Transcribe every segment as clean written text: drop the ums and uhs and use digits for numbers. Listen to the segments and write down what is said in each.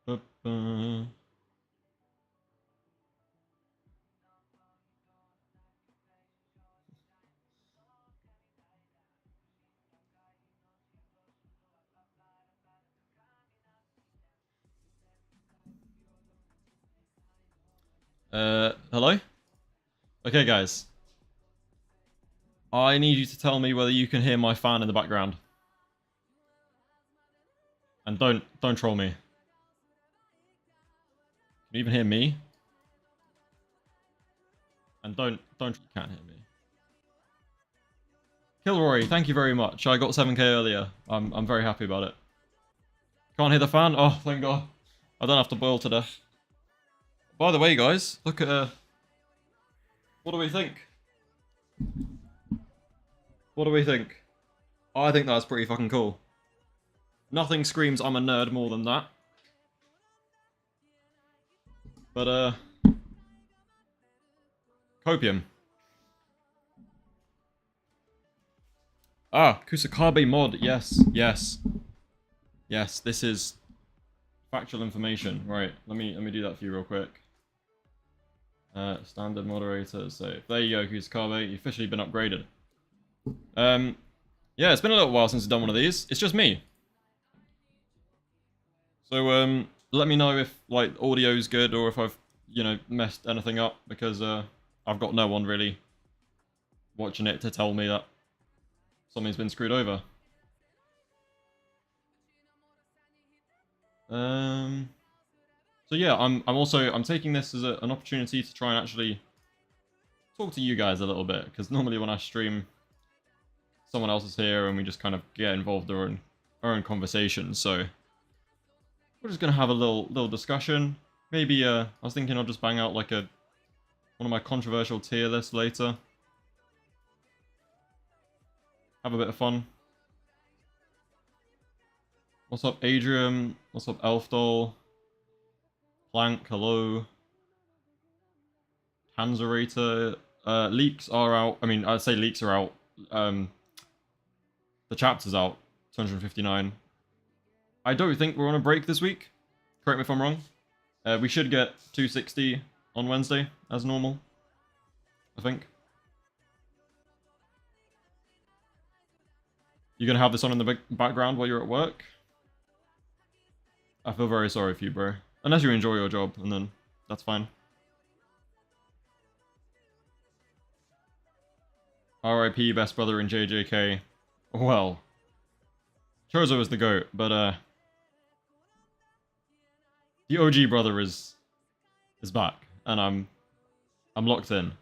Hello? Okay, guys. I need you to tell me whether you can hear my fan in the background. And don't troll me. Can you even hear me? And don't you can't hear me. Kilroy, thank you very much. I got 7k earlier. I'm very happy about it. Can't hear the fan? Oh, thank God. I don't have to boil to death. By the way, guys, look at what do we think? What do we think? I think that's pretty fucking cool. Nothing screams I'm a nerd more than that. But Copium. Ah, Kusakabe mod. Yes, yes. Yes, this is factual information. Right, let me do that for you real quick. Standard moderator, so there you go, Kusakabe, you've officially been upgraded. Yeah, it's been a little while since I've done one of these. It's just me. So, let me know if, like, audio's good or if I've, you know, messed anything up, because, I've got no one really watching it to tell me that something's been screwed over. So yeah, I'm taking this as an opportunity to try and actually talk to you guys a little bit, because normally when I stream, someone else is here and we just kind of get involved in our own conversations. So we're just gonna have a little discussion. Maybe I was thinking I'll just bang out like one of my controversial tier lists later. Have a bit of fun. What's up, Adrian? What's up, Elfdoll? Plank, hello. Tanzerator. Leaks are out. I mean, I'd say leaks are out. The chapter's out. 259. I don't think we're on a break this week. Correct me if I'm wrong. We should get 260 on Wednesday, as normal. I think. You're gonna have this on in the background while you're at work? I feel very sorry for you, bro. Unless you enjoy your job, and then that's fine. RIP, best brother in JJK. Well, Chozo is the GOAT, but the OG brother is back, and I'm locked in.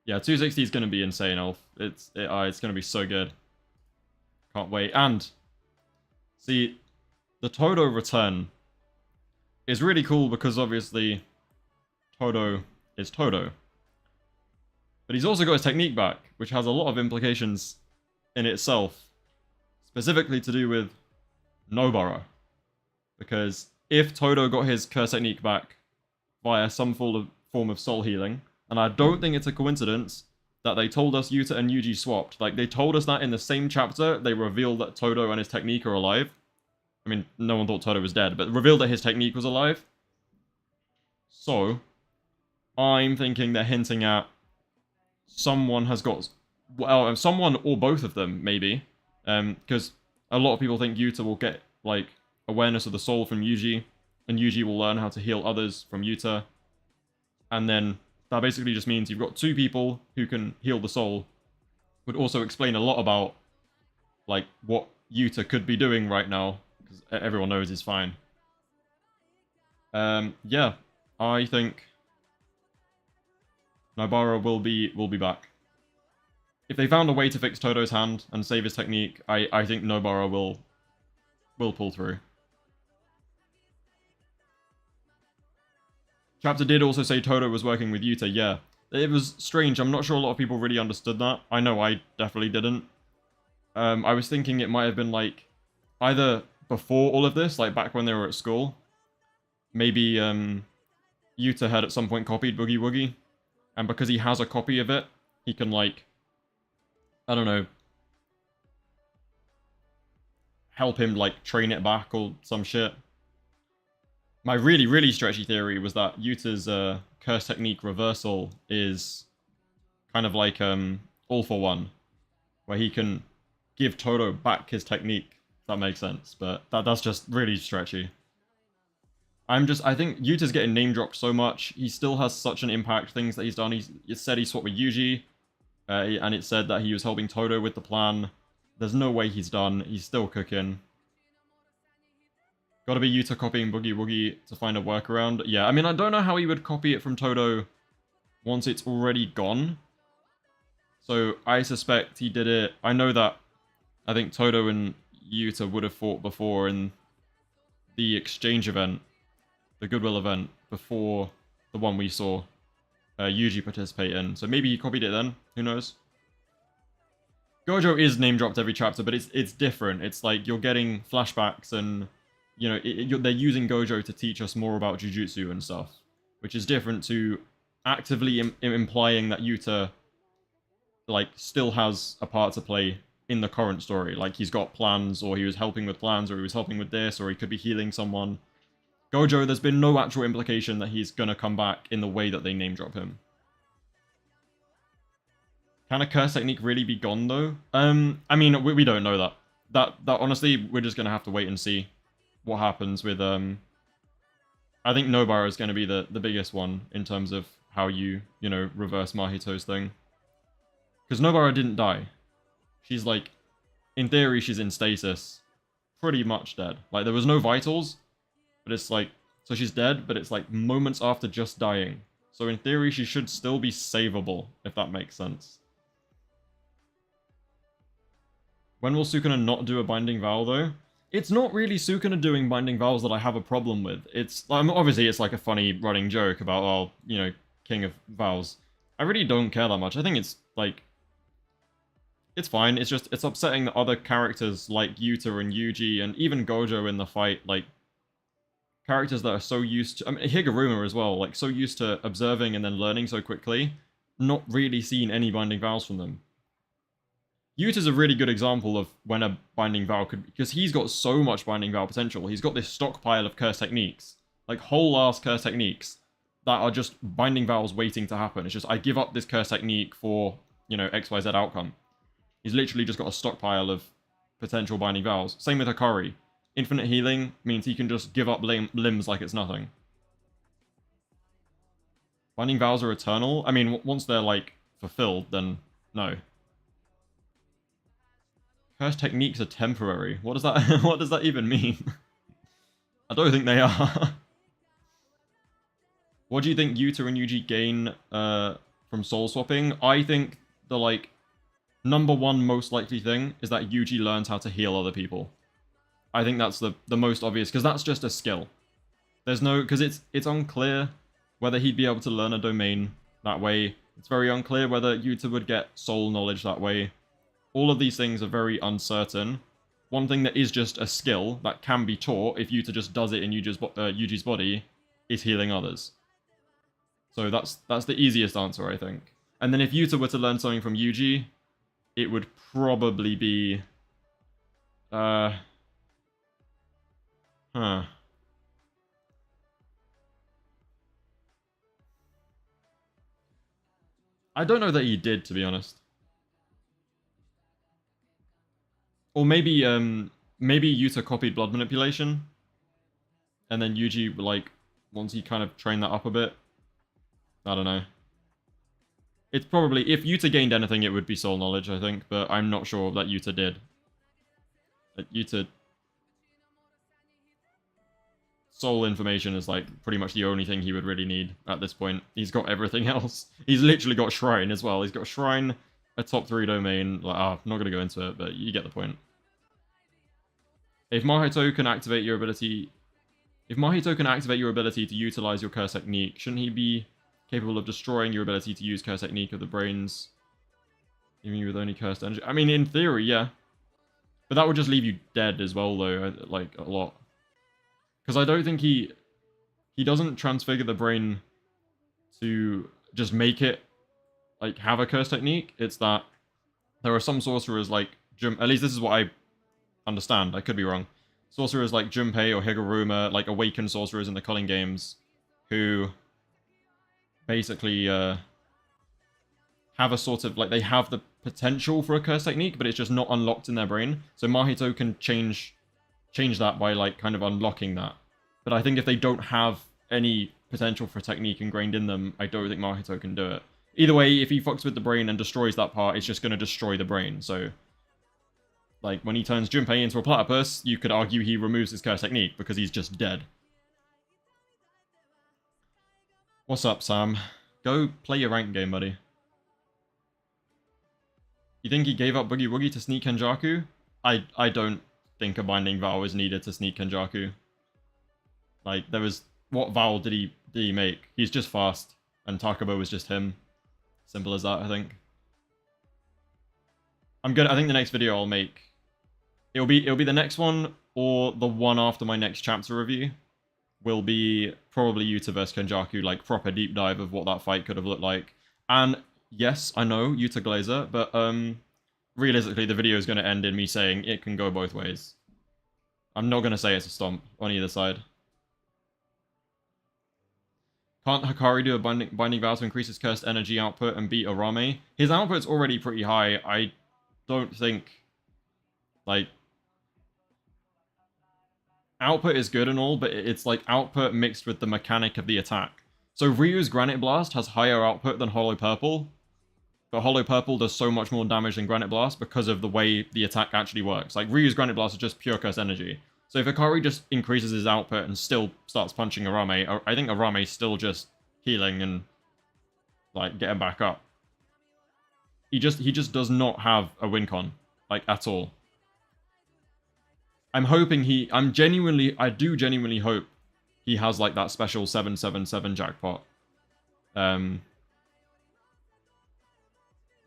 Yeah, 260 is gonna be insane, Elf. It's gonna be so good. Can't wait. And see, the Todo return is really cool because obviously Todo is Todo. But he's also got his technique back, which has a lot of implications in itself, specifically to do with NOBARA. Because if Todo got his curse technique back via some form of soul healing, and I don't think it's a coincidence that they told us Yuta and Yuji swapped. Like, they told us that in the same chapter, they revealed that Todo and his technique are alive. I mean, no one thought Todo was dead, but revealed that his technique was alive. So, I'm thinking they're hinting at someone has got... Well, someone or both of them, maybe. Because a lot of people think Yuta will get, like, awareness of the soul from Yuji, and Yuji will learn how to heal others from Yuta. And then that basically just means you've got two people who can heal the soul. Would also explain a lot about, like, what Yuta could be doing right now, because everyone knows he's fine. Yeah, I think NOBARA will be back. If they found a way to fix Todo's hand and save his technique, I think NOBARA will pull through. Chapter did also say Todo was working with Yuta, yeah. It was strange, I'm not sure a lot of people really understood that. I know I definitely didn't. I was thinking it might have been, like, either before all of this, like back when they were at school. Maybe, Yuta had at some point copied Boogie Woogie. And because he has a copy of it, he can, like, I don't know, help him, like, train it back or some shit. my really, really stretchy theory was that Yuta's curse technique reversal is kind of like All for One, where he can give Todo back his technique, if that makes sense. But that's just really stretchy. I think Yuta's getting name dropped so much. He still has such an impact, things that he's done. It said he swapped with Yuji, and it said that he was helping Todo with the plan. There's no way he's done. He's still cooking. Gotta be Yuta copying Boogie Woogie to find a workaround. Yeah, I mean, I don't know how he would copy it from Todo once it's already gone. So I suspect he did it. I know that I think Todo and Yuta would have fought before in the exchange event, the Goodwill event, before the one we saw Yuji participate in. So maybe he copied it then. Who knows? Gojo is name dropped every chapter, but it's different. It's like you're getting flashbacks and, you know, they're using Gojo to teach us more about Jujutsu and stuff, which is different to actively implying that Yuta, like, still has a part to play in the current story. Like, he's got plans, or he was helping with plans, or he was helping with this, or he could be healing someone. Gojo, there's been no actual implication that he's gonna come back in the way that they name drop him. Can a curse technique really be gone, though? I mean, we don't know that. That honestly, we're just gonna have to wait and see what happens with, I think Nobara is gonna be the biggest one in terms of how you know, reverse Mahito's thing. Because Nobara didn't die. She's like, in theory, she's in stasis. Pretty much dead. Like, there was no vitals, but it's like, so she's dead, but it's like moments after just dying. So in theory, she should still be savable, if that makes sense. When will Sukuna not do a binding vow, though? It's not really Sukuna doing binding vows that I have a problem with. It's, obviously, it's like a funny running joke about, oh, you know, King of Vows. I really don't care that much. I think it's, like, it's fine. It's just, it's upsetting that other characters like Yuta and Yuji and even Gojo in the fight, like, characters that are so used to, I mean, Higuruma as well, like, so used to observing and then learning so quickly, not really seen any binding vows from them. Yuta's a really good example of when a binding vow could, because he's got so much binding vow potential. He's got this stockpile of curse techniques, like whole-ass curse techniques, that are just binding vows waiting to happen. It's just, I give up this curse technique for, you know, XYZ outcome. He's literally just got a stockpile of potential binding vows. Same with Hakari. Infinite healing means he can just give up limbs like it's nothing. Binding vows are eternal? I mean, once they're, like, fulfilled, then no. Curse techniques are temporary. What does that what does that even mean? I don't think they are. What do you think Yuta and Yuji gain from soul swapping? I think the, like, number one most likely thing is that Yuji learns how to heal other people. I think that's the most obvious, because that's just a skill. There's no, because it's unclear whether he'd be able to learn a domain that way. It's very unclear whether Yuta would get soul knowledge that way. All of these things are very uncertain. One thing that is just a skill that can be taught, if Yuta just does it in Yuji's body, is healing others. So that's the easiest answer, I think. And then if Yuta were to learn something from Yuji, it would probably be... I don't know that he did, to be honest. Or maybe Yuta copied blood manipulation, and then Yuji, like, once he kind of trained that up a bit. I don't know. It's probably, if Yuta gained anything, it would be soul knowledge, I think, but I'm not sure that Yuta did. That Yuta... Soul information is, like, pretty much the only thing he would really need at this point. He's got everything else. He's literally got Shrine as well. He's got Shrine, a top 3 domain. Like, I'm not going to go into it, but you get the point. If Mahito can activate your ability... If Mahito can activate your ability to utilize your curse technique, shouldn't he be capable of destroying your ability to use curse technique of the brains, leaving you with only cursed energy? I mean, in theory, yeah. But that would just leave you dead as well, though, like, a lot. Because I don't think he doesn't transfigure the brain to just make it, like, have a curse technique. It's that there are some sorcerers, like, at least this is what I understand, I could be wrong. sorcerers like Junpei or Higuruma, like awakened sorcerers in the culling games, who basically have a sort of, like, they have the potential for a curse technique, but it's just not unlocked in their brain. So Mahito can change that by, like, kind of unlocking that. But I think if they don't have any potential for technique ingrained in them, I don't think Mahito can do it. Either way, if he fucks with the brain and destroys that part, it's just going to destroy the brain. So, like, when he turns Junpei into a platypus, you could argue he removes his curse technique because he's just dead. What's up, Sam? Go play your rank game, buddy. You think he gave up Boogie Woogie to sneak Kenjaku? I don't think a binding vow is needed to sneak Kenjaku. Like, there was... What vow did he make? He's just fast, and Takubo was just him. Simple as that, I think. I think the next video I'll make... It'll be the next one, or the one after my next chapter review. Will be probably Yuta vs Kenjaku, like, proper deep dive of what that fight could have looked like. And... Yes, I know, Yuta Glazer, but realistically the video is going to end in me saying it can go both ways. I'm not going to say it's a stomp on either side. Can't Hakari do a binding vow to increase his cursed energy output and beat Arame? His output's already pretty high. I don't think... Like... Output is good and all, but it's like output mixed with the mechanic of the attack. So Ryu's Granite Blast has higher output than Hollow Purple, but Hollow Purple does so much more damage than Granite Blast because of the way the attack actually works. Like, Ryu's Granite Blast is just pure curse energy. So if Hakari just increases his output and still starts punching Arame, I think Arame's still just healing and, like, getting back up. He just does not have a win con, like, at all. I'm hoping I do genuinely hope he has, like, that special 777 jackpot.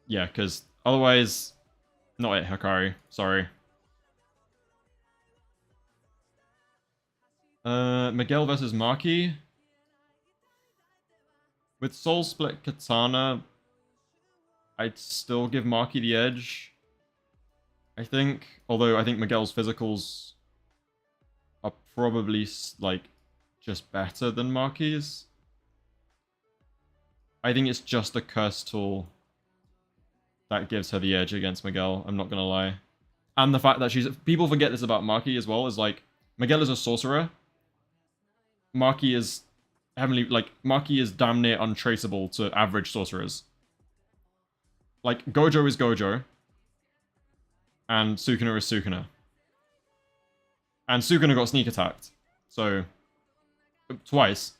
Yeah, because otherwise... Not it, Hakari. Sorry. Miguel versus Maki. With Soul Split Katana, I'd still give Maki the edge, I think. Although I think Miguel's physicals are probably, like, just better than Maki's. I think it's just the curse tool that gives her the edge against Miguel, I'm not gonna lie. And the fact that people forget this about Maki as well, is like, Miguel is a sorcerer. Maki is heavenly, like, Maki is damn near untraceable to average sorcerers. Like, Gojo is Gojo, and Sukuna is Sukuna. And Sukuna got sneak attacked, so... Twice.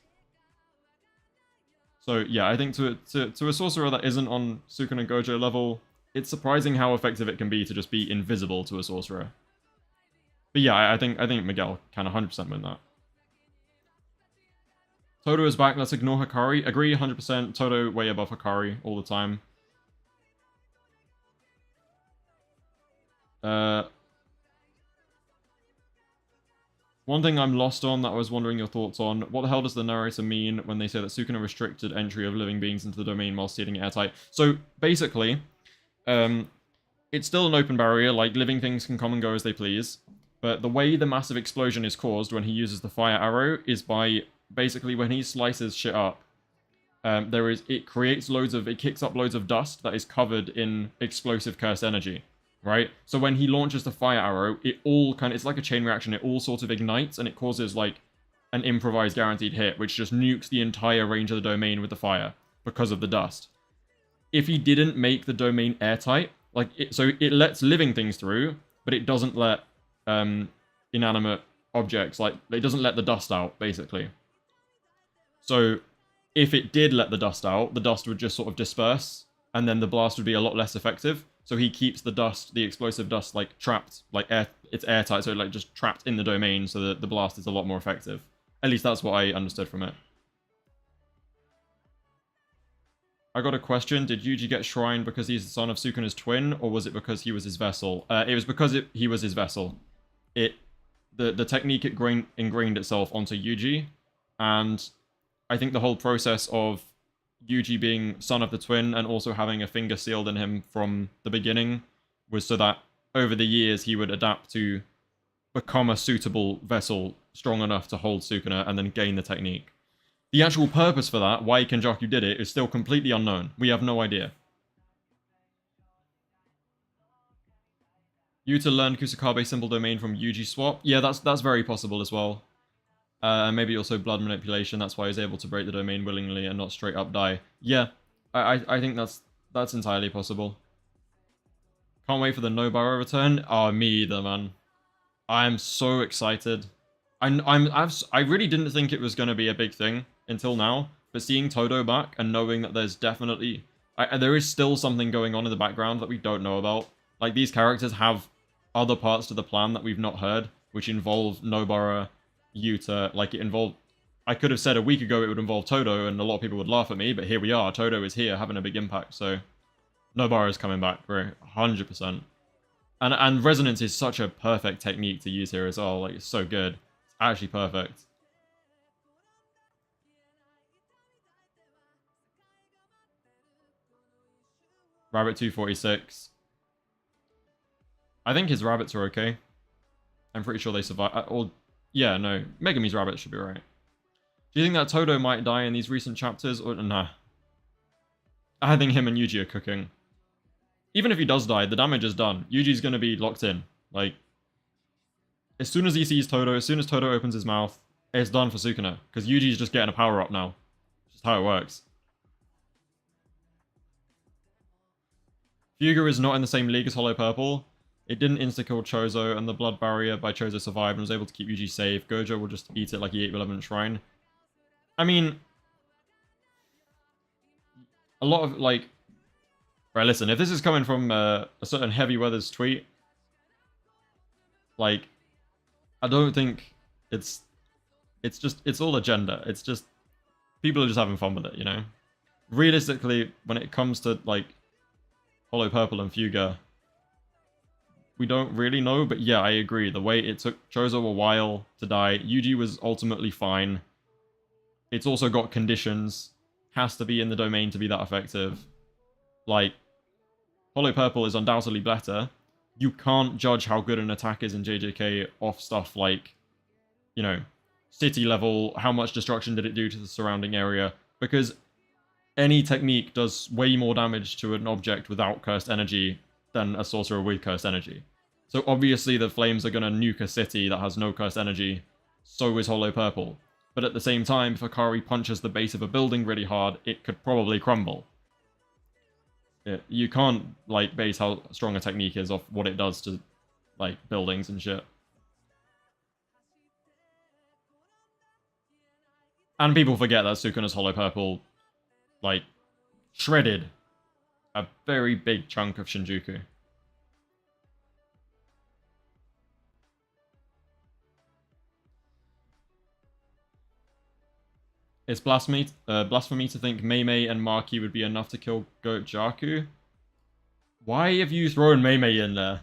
So yeah, I think to a sorcerer that isn't on Sukuna Gojo level, it's surprising how effective it can be to just be invisible to a sorcerer. But yeah, I think Miguel can 100% win that. Todo is back, let's ignore Hakari. Agree 100%, Todo way above Hakari all the time. One thing I'm lost on that I was wondering your thoughts on, what the hell does the narrator mean when they say that Sukuna restricted entry of living beings into the domain while sealing it airtight? So, basically, it's still an open barrier, like, living things can come and go as they please, but the way the massive explosion is caused when he uses the fire arrow is by, basically, when he slices shit up, it kicks up loads of dust that is covered in explosive cursed energy. Right? So when he launches the fire arrow, it's like a chain reaction, it all sort of ignites, and it causes, like, an improvised guaranteed hit, which just nukes the entire range of the domain with the fire, because of the dust. If he didn't make the domain airtight, like, so it lets living things through, but it doesn't let, inanimate objects, like, it doesn't let the dust out, basically. So, if it did let the dust out, the dust would just sort of disperse, and then the blast would be a lot less effective. So he keeps the dust, the explosive dust, like, trapped, like, it's airtight, so, like, just trapped in the domain, so that the blast is a lot more effective. At least that's what I understood from it. I got a question. Did Yuji get shrined because he's the son of Sukuna's twin, or was it because he was his vessel? It was because he was his vessel. The technique ingrained itself onto Yuji, and I think the whole process of Yuji being son of the twin and also having a finger sealed in him from the beginning was so that over the years he would adapt to become a suitable vessel strong enough to hold Sukuna and then gain the technique. The actual purpose for that, why Kenjaku did it, is still completely unknown. We have no idea. Yuta learned Kusakabe simple domain from Yuji swap. Yeah, that's very possible as well. And maybe also blood manipulation. That's why he's able to break the domain willingly and not straight up die. Yeah, I think that's entirely possible. Can't wait for the NOBARA return. Oh, me either, man. I'm so excited. I really didn't think it was going to be a big thing until now, but seeing Todo back and knowing that there's definitely... there is still something going on in the background that we don't know about. Like, these characters have other parts to the plan that we've not heard, which involve NOBARA, Yuta. Like, it involved... I could have said a week ago it would involve Todo, and a lot of people would laugh at me, but here we are. Todo is here, having a big impact, so... NOBARA is coming back, bro. 100%. And Resonance is such a perfect technique to use here as well. Like, it's so good. It's actually perfect. Rabbit 246. I think his rabbits are okay. I'm pretty sure they survive. Or, yeah, no. Megumi's rabbits should be right. Do you think that Todo might die in these recent chapters? Or nah. I think him and Yuji are cooking. Even if he does die, the damage is done. Yuji's going to be locked in. Like, as soon as he sees Todo, as soon as Todo opens his mouth, it's done for Sukuna. Because Yuji's just getting a power-up now. Just how it works. Fuga is not in the same league as Hollow Purple. It didn't insta-kill Chozo, and the blood barrier by Chozo survived and was able to keep Yuji safe. Gojo will just eat it like he ate Malevolent Shrine. I mean... a lot of, like... Right, listen, if this is coming from a certain Heavy Weathers tweet, like, I don't think it's all agenda. It's just, people are just having fun with it, you know? Realistically, when it comes to, like, Hollow Purple and Fuga, we don't really know, but yeah, I agree. The way it took Chozo a while to die, Yuji was ultimately fine. It's also got conditions, has to be in the domain to be that effective. Like, Hollow Purple is undoubtedly better. You can't judge how good an attack is in JJK off stuff like, you know, city level, how much destruction did it do to the surrounding area, because any technique does way more damage to an object without cursed energy than a sorcerer with cursed energy. So obviously the flames are going to nuke a city that has no cursed energy, so is Hollow Purple. But at the same time, if Hakari punches the base of a building really hard, it could probably crumble. You can't, like, base how strong a technique is off what it does to, like, buildings and shit. And people forget that Sukuna's Hollow Purple, like, shredded a very big chunk of Shinjuku. It's blasphemy to think Mei and Maki would be enough to kill Gojaku. Why have you thrown Mei in there?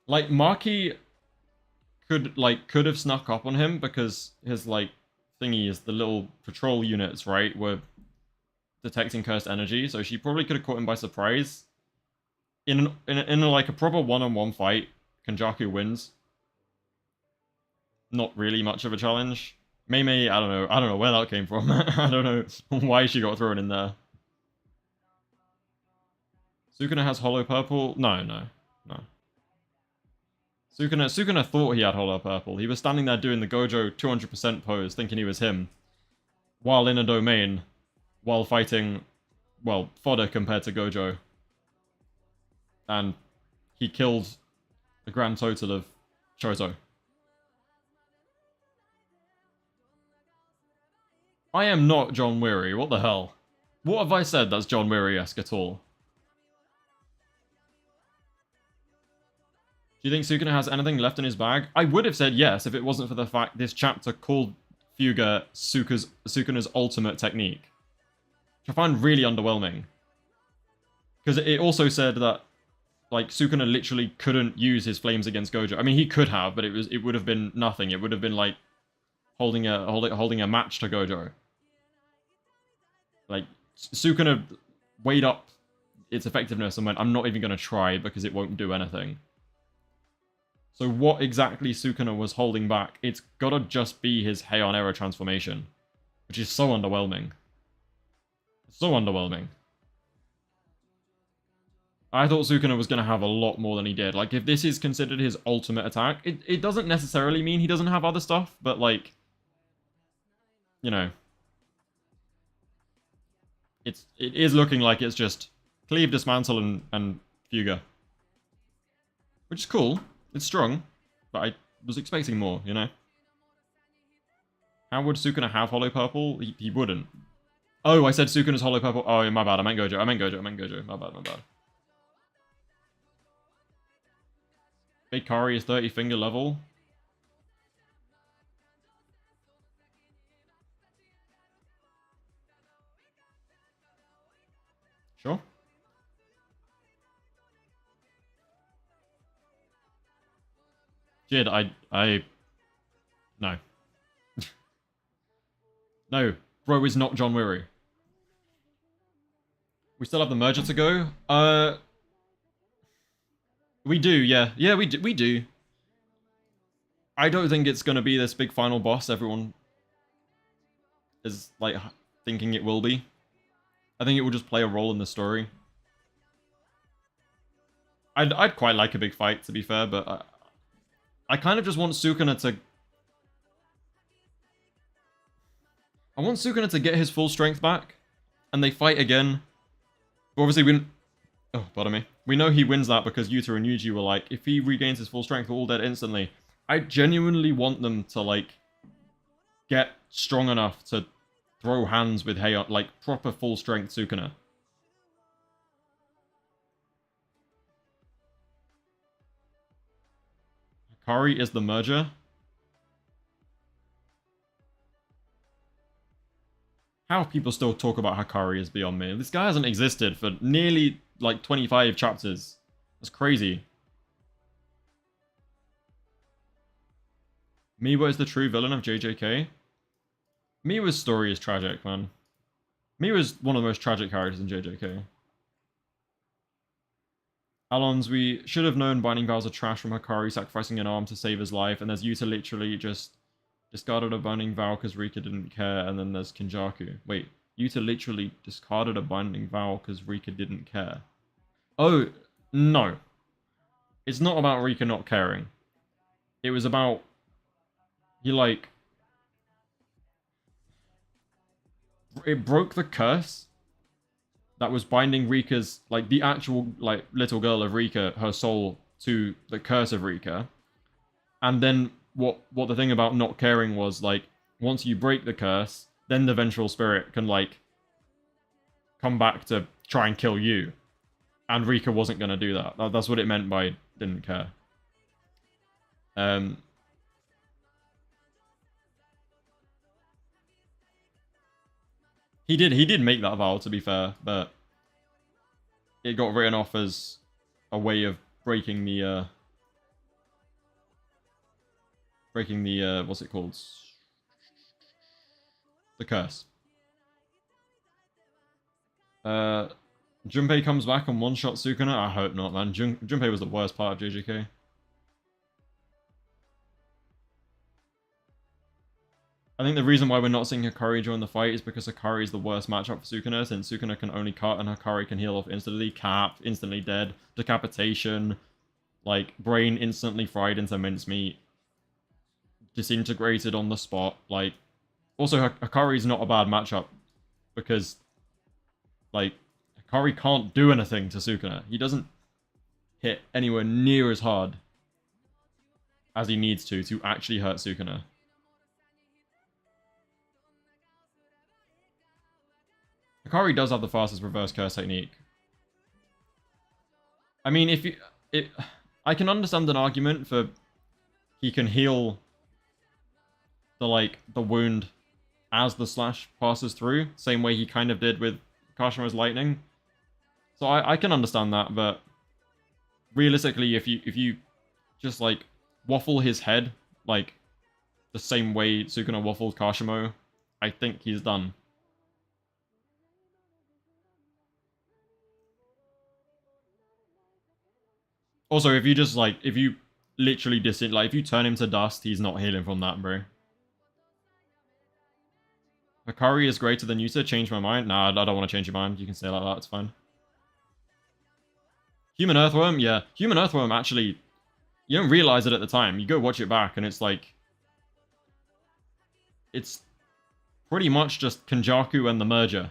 Like, Maki could have snuck up on him because his, like, thingy is the little patrol units, right, were detecting cursed energy, so she probably could have caught him by surprise. In like a proper one-on-one fight, Kenjaku wins. Not really much of a challenge. Mei, I don't know where that came from. I don't know why she got thrown in there. Sukuna has Hollow Purple? No. Sukuna thought he had Hollow Purple. He was standing there doing the Gojo 200% pose, thinking he was him, while in a domain, while fighting, well, fodder compared to Gojo. And he killed a grand total of Chozo. I am not John Weary, what the hell? What have I said that's John Weary-esque at all? Do you think Sukuna has anything left in his bag? I would have said yes if it wasn't for the fact this chapter called Fuga Sukuna's ultimate technique. Which I find really underwhelming. Because it also said that, like, Sukuna literally couldn't use his flames against Gojo. I mean, he could have, but it would have been nothing. It would have been like holding a match to Gojo. Like, Sukuna weighed up its effectiveness and went, I'm not even going to try because it won't do anything. So what exactly Sukuna was holding back? It's gotta just be his Heian Era transformation, which is so underwhelming. So underwhelming. I thought Sukuna was going to have a lot more than he did. Like, if this is considered his ultimate attack, it doesn't necessarily mean he doesn't have other stuff, but, like, you know, it is looking like it's just cleave, dismantle, and Fuga. Which is cool. It's strong, but I was expecting more, you know? How would Sukuna have Hollow Purple? He wouldn't. Oh, I said Sukuna's Hollow Purple. Oh, my bad. I meant Gojo. My bad, my bad. Hakari is 30 finger level. Sure. Jid, no. No, bro is not John Weary. We still have the merger to go. We do, yeah. Yeah, we do. I don't think it's gonna be this big final boss everyone is, like, thinking it will be. I think it will just play a role in the story. I'd quite like a big fight, to be fair, but I kind of just want Sukuna to... I want Sukuna to get his full strength back, and they fight again. But obviously we... Oh, pardon me. We know he wins that because Yuta and Yuji were like, if he regains his full strength, we're all dead instantly. I genuinely want them to, like, get strong enough to throw hands with Heian, like, proper full strength Sukuna. Hakari is the merger. How people still talk about Hakari is beyond me. This guy hasn't existed for nearly, like, 25 chapters. That's crazy. Miwa is the true villain of JJK. Miwa's story is tragic, man. Miwa's one of the most tragic characters in JJK. Allons-Y should have known binding vows are trash from Hakari sacrificing an arm to save his life, and there's Yuta literally just discarded a binding vow because Rika didn't care, and then there's Kinjaku. Wait, Yuta literally discarded a binding vow because Rika didn't care. Oh, no. It's not about Rika not caring. It was about... He, like... It broke the curse that was binding Rika's... Like, the actual, like, little girl of Rika, her soul, to the curse of Rika. And then... What the thing about not caring was, like, once you break the curse, then the vengeful spirit can, like, come back to try and kill you. And Rika wasn't going to do that. That's what it meant by didn't care. He did make that vow, to be fair, but it got written off as a way of breaking the, what's it called? The curse. Junpei comes back and one-shot Sukuna? I hope not, man. Junpei was the worst part of JJK. I think the reason why we're not seeing Hakari join the fight is because Hakari is the worst matchup for Sukuna, since Sukuna can only cut and Hakari can heal off instantly. Cap, instantly dead. Decapitation. Like, brain instantly fried into mincemeat. Disintegrated on the spot. Like, also Hakari's not a bad matchup because, like, Hakari can't do anything to Sukuna. He doesn't hit anywhere near as hard as he needs to actually hurt Sukuna. Hakari does have the fastest reverse curse technique. I mean, if you... I can understand an argument for he can heal the wound as the slash passes through, same way he kind of did with Kashima's lightning. So I can understand that, but realistically, if you just, like, waffle his head, like, the same way Sukuna waffled Kashimo, I think he's done. Also, if you just, like, if you literally like, if you turn him to dust, he's not healing from that, bro. Hakari is greater than Yuta. Change my mind. Nah, I don't want to change your mind. You can say it like that. It's fine. Human Earthworm? Yeah. Human Earthworm, actually, you don't realize it at the time. You go watch it back, and it's like... It's pretty much just Kenjaku and the merger.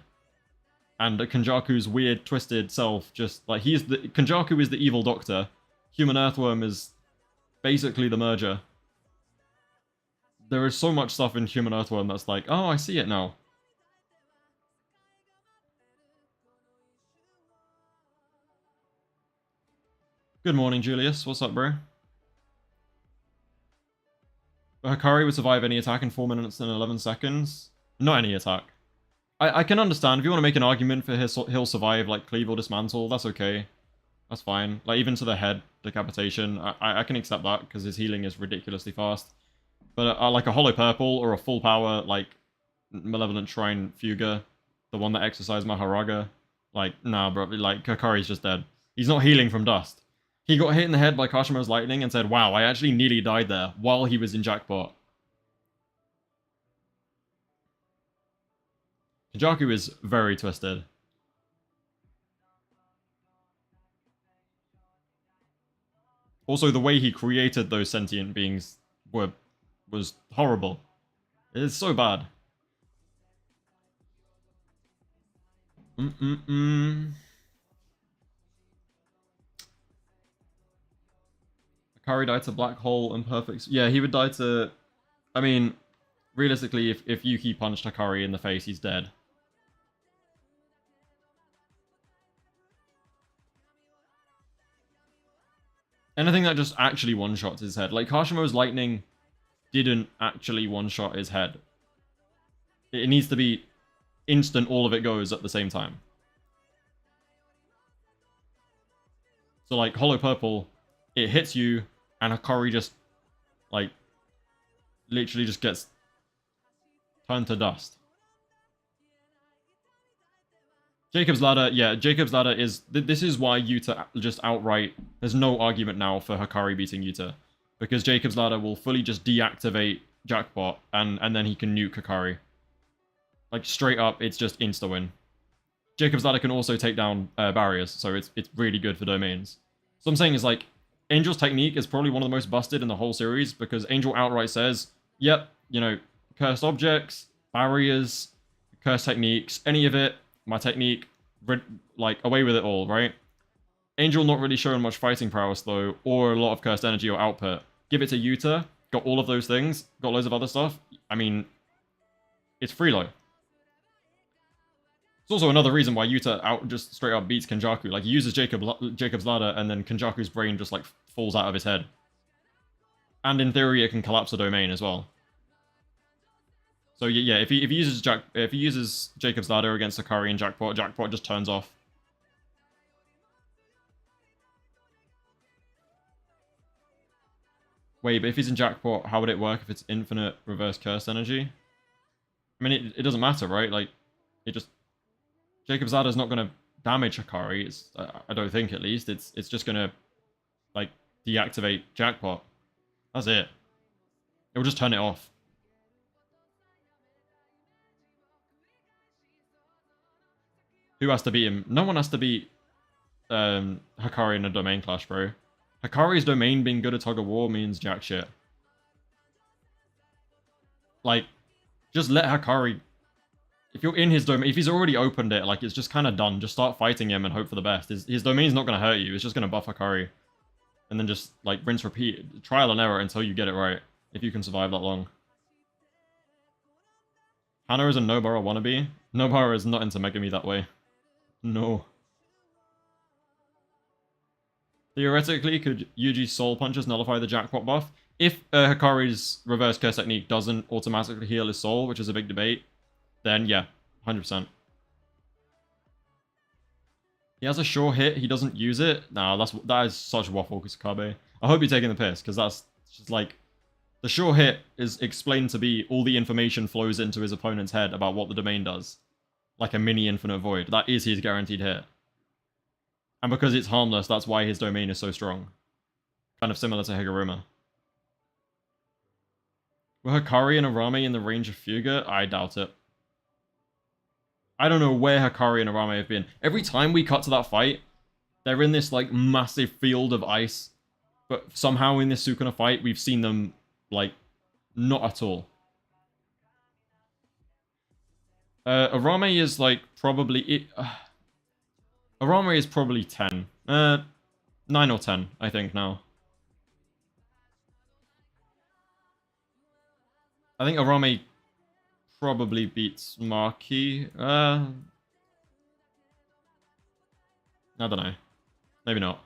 And Kenjaku's weird, twisted self, just, like, Kenjaku is the evil doctor. Human Earthworm is basically the merger. There is so much stuff in Human Earthworm that's like, oh, I see it now. Good morning, Julius. What's up, bro? Hakari would survive any attack in 4 minutes and 11 seconds. Not any attack. I can understand. If you want to make an argument for he'll survive, like, cleave or dismantle, that's okay. That's fine. Like, even to the head decapitation, I can accept that, because his healing is ridiculously fast. But, like, a Hollow Purple or a full power, like, Malevolent Shrine Fuga, the one that exercised Maharaga, like, nah, bro, like, Hakari's just dead. He's not healing from dust. He got hit in the head by Kashima's lightning and said, wow, I actually nearly died there while he was in Jackpot. Kenjaku is very twisted. Also, the way he created those sentient beings was horrible. It is so bad. Hakari died to Black Hole and Perfect... Yeah, he would die to... I mean, realistically, if Yuki punched Hakari in the face, he's dead. Anything that just actually one-shots his head. Like, Kashima's lightning didn't actually one-shot his head. It needs to be instant, all of it goes at the same time. So, like, Hollow Purple, it hits you, and Hakari just, like, literally just gets turned to dust. Jacob's Ladder, yeah, Jacob's Ladder is... This is why Yuta just outright... There's no argument now for Hakari beating Yuta. Because Jacob's Ladder will fully just deactivate Jackpot, and then he can nuke Hakari. Like, straight up, it's just insta-win. Jacob's Ladder can also take down barriers, so it's really good for domains. So I'm saying is, like, Angel's technique is probably one of the most busted in the whole series, because Angel outright says, yep, you know, cursed objects, barriers, cursed techniques, any of it, my technique, like, away with it all, right? Angel not really showing much fighting prowess, though, or a lot of cursed energy or output. Give it to Yuta, got all of those things, got loads of other stuff. I mean, it's freelo. It's also another reason why Yuta just straight up beats Kenjaku. Like, he uses Jacob's Ladder, and then Kenjaku's brain just, like, falls out of his head. And in theory, it can collapse a domain as well. So yeah, if he uses Jacob's Ladder against Hakari and Jackpot just turns off. Wait, but if he's in Jackpot, how would it work if it's infinite reverse curse energy? I mean, it doesn't matter, right? Like, it just... Jacob's Ladder's not going to damage Hakari. It's, I don't think, at least. It's just going to, like, deactivate Jackpot. That's it. It will just turn it off. Who has to beat him? No one has to beat Hakari in a domain clash, bro. Hakari's domain being good at Tug of War means jack shit. Like, just let Hakari... If you're in his domain, if he's already opened it, like, it's just kind of done. Just start fighting him and hope for the best. His domain's not going to hurt you. It's just going to buff Hakari. And then just, like, rinse, repeat. Trial and error until you get it right. If you can survive that long. Hana is a NOBARA wannabe. NOBARA is not into Megami that way. No. Theoretically, could Yuji's Soul Punches nullify the Jackpot buff? If Hakari's reverse curse technique doesn't automatically heal his soul, which is a big debate, then yeah, 100%. He has a sure hit, he doesn't use it? Nah, that is such waffle, Kabe. I hope you're taking the piss, because that's just like... The sure hit is explained to be all the information flows into his opponent's head about what the domain does. Like a mini infinite void. That is his guaranteed hit. And because it's harmless, that's why his domain is so strong. kind of similar to Higuruma. Were Hakari and Arame in the range of Fuga? I doubt it. I don't know where Hakari and Arame have been. Every time we cut to that fight, they're in this, like, massive field of ice. But somehow in this Sukuna fight, we've seen them, like, not at all. Arame is, like, probably... Arame is probably 10. 9 or 10, I think, now. I think Arame probably beats Maki. I don't know. Maybe not.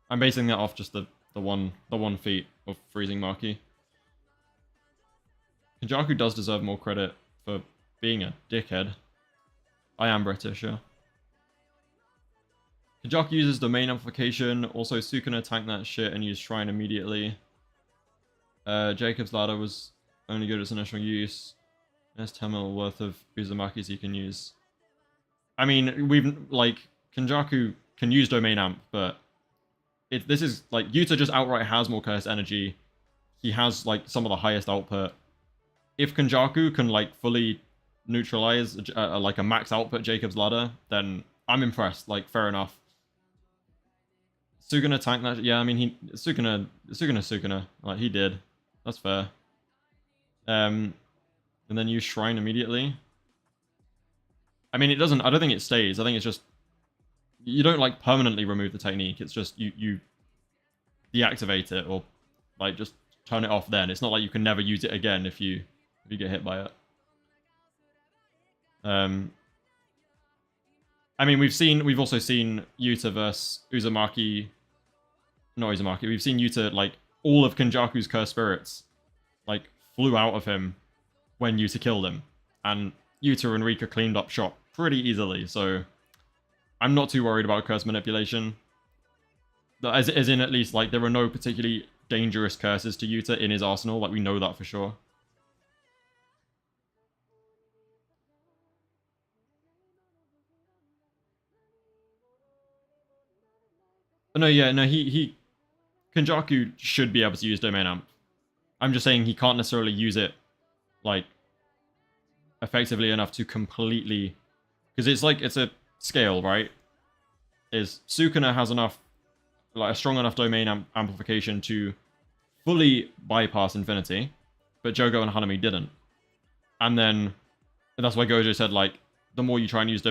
I'm basing that off just the one feat of freezing Maki. Kenjaku does deserve more credit for being a dickhead. I am British, yeah. Kenjaku uses domain amplification. Also, Sukuna tanked that shit and used Shrine immediately. Jacob's Ladder was only good as initial use. There's 10 mil worth of Uzumaki's you can use. I mean, Kenjaku can use domain amp, but this is, like, Yuta just outright has more cursed energy. He has, like, some of the highest output. If Kenjaku can, like, fully neutralize, like, a max output Jacob's Ladder, then I'm impressed. Like, fair enough. Sukuna tanked that. Yeah, I mean, Sukuna. Like, he did. That's fair. And then use Shrine immediately. I mean, it doesn't... I don't think it stays. I think it's just... You don't, like, permanently remove the technique. It's just you deactivate it or, like, just turn it off then. It's not like you can never use it again if you get hit by it. I mean, we've also seen Yuta versus Uzumaki. Not Uzumaki. We've seen Yuta, like, all of Kenjaku's cursed spirits, like, flew out of him when Yuta killed him. And Yuta and Rika cleaned up shop pretty easily, so I'm not too worried about curse manipulation. As in, at least, like, there are no particularly dangerous curses to Yuta in his arsenal. Like, we know that for sure. But no, yeah, no, Kenjaku should be able to use Domain Amp. I'm just saying he can't necessarily use it, like, effectively enough to completely... Because it's a scale, right? Sukuna has enough, like, a strong enough domain amplification to fully bypass Infinity, but Jogo and Hanami didn't. And then, that's why Gojo said, like, the more you try and use